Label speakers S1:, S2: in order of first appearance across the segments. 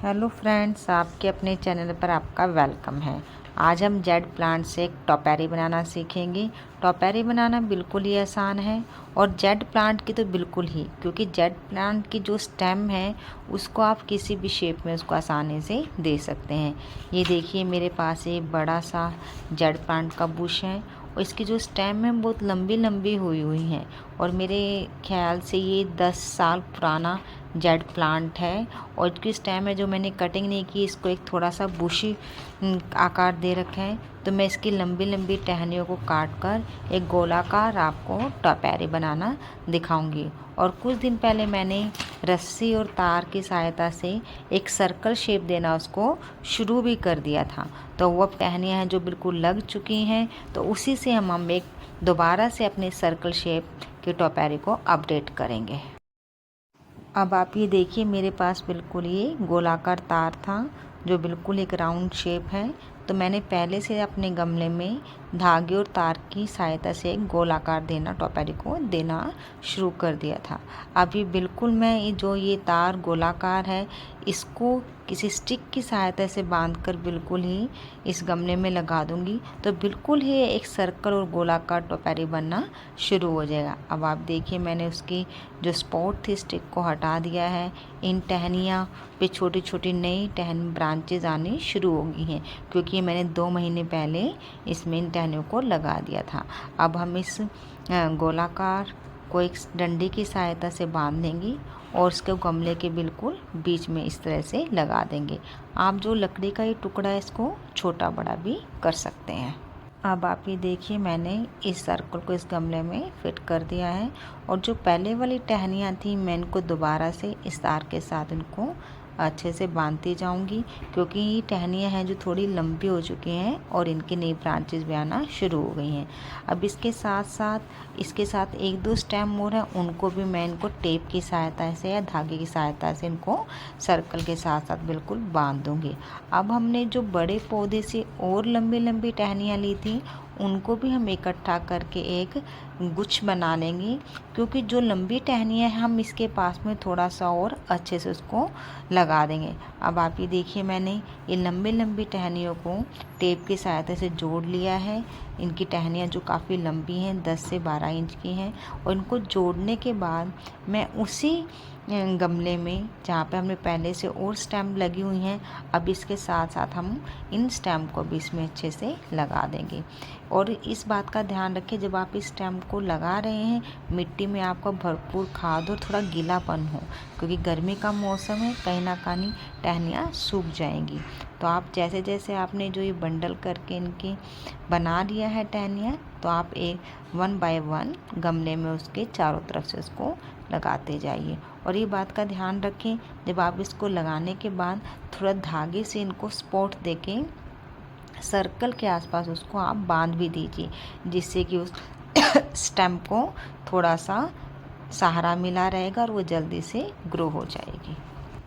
S1: Hello friends, आपके अपने channel पर आपका वेलकम है। आज हम जेड प्लांट से एक टोपेरी बनाना सीखेंगे। टोपेरी बनाना बिल्कुल ही आसान है और जेड प्लांट की तो बिल्कुल ही, क्योंकि जेड प्लांट की जो स्टेम है उसको आप किसी भी शेप में उसको आसानी से दे सकते हैं। ये देखिए, मेरे पास एक बड़ा सा जेड प्लांट का बुश है और इसकी जो स्टेम है बहुत लंबी लंबी हुई हैं और मेरे ख्याल से ये 10 साल पुराना जेड प्लांट है। और इसकी स्टेम है जो मैंने कटिंग नहीं की, इसको एक थोड़ा सा बुशी आकार दे रखे हैं। तो मैं इसकी लंबी लंबी टहनियों को काट कर एक गोलाकार आपको टोपेरी बनाना दिखाऊंगी। और कुछ दिन पहले मैंने रस्सी और तार की सहायता से एक सर्कल शेप देना उसको शुरू भी कर दिया था। तो वो अब टहनियाँ हैं जो बिल्कुल लग चुकी हैं, तो उसी से हम एक दोबारा से अपने सर्कल शेप की टोपेरी को अपडेट करेंगे। अब आप ये देखिए, मेरे पास बिल्कुल ये गोलाकार तार था जो बिल्कुल एक राउंड शेप है। तो मैंने पहले से अपने गमले में धागे और तार की सहायता से एक गोलाकार देना टोपेरी को देना शुरू कर दिया था। अभी बिल्कुल मैं जो ये तार गोलाकार है इसको किसी स्टिक की सहायता से बांधकर बिल्कुल ही इस गमले में लगा दूंगी, तो बिल्कुल ही एक सर्कल और गोलाकार टोपेरी बनना शुरू हो जाएगा। अब आप देखिए, मैंने उसकी जो स्पॉट थी स्टिक को हटा दिया है। इन टहनियाँ पे छोटी छोटी नई ब्रांचेज आनी शुरू हो गई हैं, क्योंकि मैंने 2 महीने पहले इसमें इन टहनियों को लगा दिया था। अब हम इस गोलाकार को एक डंडी की सहायता से बांध देंगे और उसके गमले के बिल्कुल बीच में इस तरह से लगा देंगे। आप जो लकड़ी का ये टुकड़ा है इसको छोटा बड़ा भी कर सकते हैं। अब आप ये देखिए, मैंने इस सर्कल को इस गमले में फिट कर दिया है और जो पहले वाली टहनियाँ थी मैं इनको दोबारा से इस तार के साथ इनको अच्छे से बांधती जाऊंगी, क्योंकि ये टहनियाँ हैं जो थोड़ी लंबी हो चुकी हैं और इनकी नई ब्रांचेस भी आना शुरू हो गई हैं। अब इसके साथ एक दो स्टेम और हैं, उनको भी मैं इनको टेप की सहायता से या धागे की सहायता से इनको सर्कल के साथ साथ बिल्कुल बांध दूंगी। अब हमने जो बड़े पौधे से और लंबी लंबी टहनियाँ ली थी उनको भी हम इकट्ठा करके एक गुच्छ बना लेंगे, क्योंकि जो लंबी टहनियाँ हैं हम इसके पास में थोड़ा सा और अच्छे से उसको लगा देंगे। अब आप ये देखिए, मैंने ये लंबी लंबी टहनियों को टेप की सहायता से जोड़ लिया है। इनकी टहनियाँ जो काफ़ी लंबी हैं, 10 से 12 इंच की हैं, और इनको जोड़ने के बाद मैं उसी गमले में जहाँ पे हमने पहले से और स्टेम लगी हुई हैं, अब इसके साथ साथ हम इन स्टेम को भी इसमें अच्छे से लगा देंगे। और इस बात का ध्यान रखें, जब आप इस स्टेम को लगा रहे हैं मिट्टी में आपका भरपूर खाद और थोड़ा गीलापन हो, क्योंकि गर्मी का मौसम है, कहीं ना कहीं टहनियाँ सूख जाएंगी। तो आप जैसे जैसे आपने जो ये बंडल करके इनके बना लिया है टहनियाँ, तो आप एक 1 बाय 1 गमले में उसके चारों तरफ से उसको लगाते जाइए। और ये बात का ध्यान रखें, जब आप इसको लगाने के बाद थोड़ा धागे से इनको स्पॉट देके सर्कल के आसपास उसको आप बांध भी दीजिए, जिससे कि उस स्टेम को थोड़ा सा सहारा मिला रहेगा और वो जल्दी से ग्रो हो जाएगी।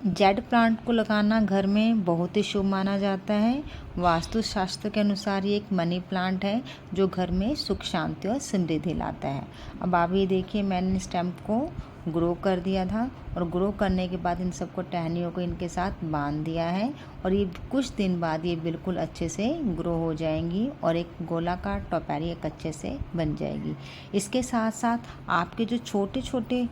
S1: जेड प्लांट को लगाना घर में बहुत ही शुभ माना जाता है। वास्तुशास्त्र के अनुसार ये एक मनी प्लांट है जो घर में सुख शांति और समृद्धि लाता है। अब आप ये देखिए, मैंने स्टेम को ग्रो कर दिया था और ग्रो करने के बाद इन सबको टहनियों को इनके साथ बांध दिया है और ये कुछ दिन बाद ये बिल्कुल अच्छे से ग्रो हो जाएंगी और एक गोलाकार टोपेरी एक अच्छे से बन जाएगी। इसके साथ साथ आपके जो छोटे छोटे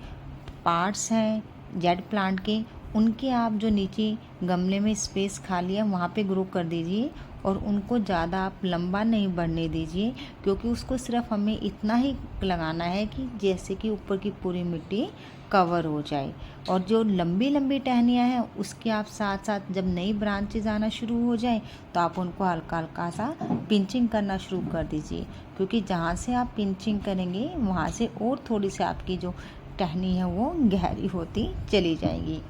S1: पार्ट्स हैं जेड प्लांट के, उनके आप जो नीचे गमले में स्पेस खाली है वहाँ पे ग्रो कर दीजिए और उनको ज़्यादा आप लंबा नहीं बढ़ने दीजिए, क्योंकि उसको सिर्फ हमें इतना ही लगाना है कि जैसे कि ऊपर की पूरी मिट्टी कवर हो जाए। और जो लंबी लंबी टहनियाँ हैं उसके आप साथ साथ जब नई ब्रांचेज आना शुरू हो जाए तो आप उनको हल्का हल्का सा पिंचिंग करना शुरू कर दीजिए, क्योंकि जहाँ से आप पिंचिंग करेंगे वहाँ से और थोड़ी सी आपकी जो टहनी है वो गहरी होती चली जाएगी।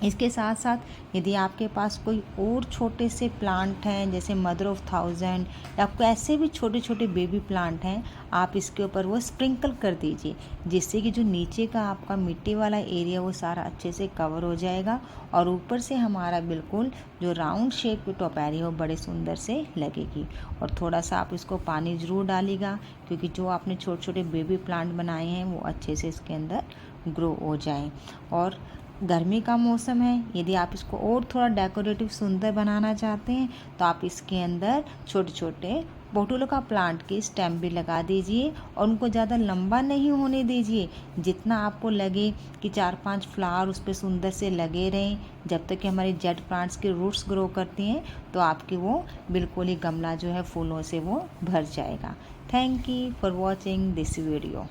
S1: इसके साथ साथ यदि आपके पास कोई और छोटे से प्लांट हैं जैसे मदर ऑफ थाउजेंड या आपको ऐसे भी छोटे छोटे बेबी प्लांट हैं, आप इसके ऊपर वो स्प्रिंकल कर दीजिए, जिससे कि जो नीचे का आपका मिट्टी वाला एरिया वो सारा अच्छे से कवर हो जाएगा और ऊपर से हमारा बिल्कुल जो राउंड शेप की टोपेरी हो बड़े सुंदर से लगेगी। और थोड़ा सा आप इसको पानी ज़रूर डालिएगा, क्योंकि जो आपने छोटे छोटे बेबी प्लांट बनाए हैं वो अच्छे से इसके अंदर ग्रो हो जाएं। और गर्मी का मौसम है, यदि आप इसको और थोड़ा डेकोरेटिव सुंदर बनाना चाहते हैं तो आप इसके अंदर छोटे छोटे पोर्टुलो का प्लांट के स्टेम भी लगा दीजिए और उनको ज़्यादा लंबा नहीं होने दीजिए। जितना आपको लगे कि 4-5 फ्लावर उस पर सुंदर से लगे रहें, जब तक कि हमारे जेड प्लांट्स के रूट्स ग्रो करती हैं तो आपकी वो बिल्कुल ही गमला जो है फूलों से वो भर जाएगा। Thank you for watching this video.